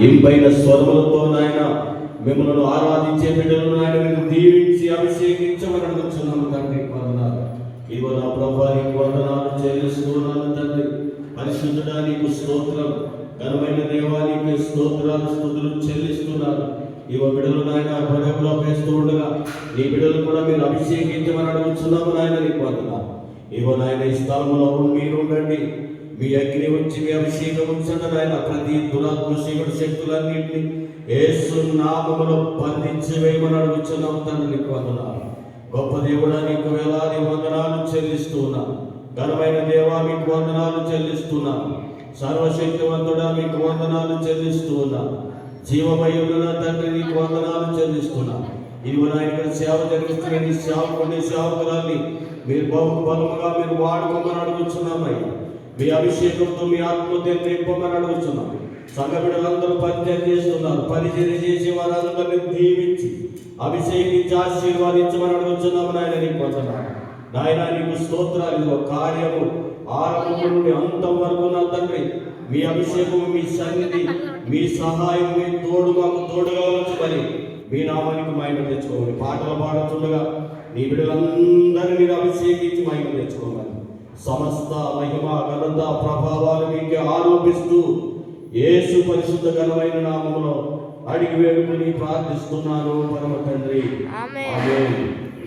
ఇంపైన స్వరములతో నాయన మిమ్మల్ని ఆరాధించే బిడ్డలను నాయన మీరు దీవించి అభిషేకించమని అడుగుతున్నాము తండ్రి. వందనాలు. ఇదిగో నా ప్రభా నీకు వందనాలు చెల్లిస్తున్నాను తండ్రి. పరిశుద్ధుడా నీకు స్తోత్రం, ఘనమైన దేవా నీకు స్తోత్రాలు స్తుతులు చెల్లిస్తున్నాను. ఇవ బిడ్డలు నాయన హృదయంలో వేస్తూ ఉండగా నీ బిడ్డలు కూడా మీరు అభిషేకించమని అడుగుతున్నాము నాయన నీకు వందనాలు. ఇవో నాయన ఈ స్థలంలో మీరు ఉండండి, మీ అగ్ని వచ్చి మీ అభిషేకం ఉంచండి నాయన. ప్రతి దురాత్మ శివుడు శక్తులన్నింటినీ యేసు నామములో బంధించి వేయమని అడుగుతున్నాము తండ్రి నీకు వందనాలు. గొప్ప దేవుడా నీకు వేలాది వందనాలు చెల్లిస్తున్నాను. ఘనమైన దేవా మీకు వందనాలు చెల్లిస్తున్నాను. సర్వశక్తివంతుడా మీకు వందనాలు చెల్లిస్తున్నాను. జీవమయుడున తండ్రి నీకు వందనాలు చెల్లిస్తున్నాను. ఇదిగో నాయన ఇక్కడ సేవ జరిగిస్తున్న నీ సేవకుని సేవకురాన్ని మీరు బహుబలముగా మీరు వాడుకోమని అడుగుతున్నామయ్యా. మీ అభిషేకంతో మీ ఆత్మతో నింపమని అడుగుతున్నాం. సంఘ బిడ్డలందరూ పరిచయం చేస్తున్నారు, పరిచయం చేసి వారందరినీ దీవించి అభిషేకించి ఆశీర్వాదించమని అడుగుతున్నాము నాయన నీకు వందనాలు. నాయన నీకు స్తోత్రాలు. కార్యము ఆరంభం నుండి అంతం వరకు నా తండ్రి మీ అభిషేకము, మీ సన్నిధి, మీ సహాయం, మీ తోడు మాకు తోడుగా ఉంచమని మీ నామానికి మహిమ తెచ్చుకోమని పాటలు పాడుతుండగా నీ బిడ్డలందరినీ మీరు అభిషేకించి మహిమ తెచ్చుకోమని సమస్త మహిమ ఘనత ప్రభావాలు మీకే ఆరోపిస్తూ యేసు పరిశుద్ధ ఘనమైన నామములో అడిగి వేడుకొని ప్రార్థిస్తున్నాను పరమ తండ్రి. ఆమేన్.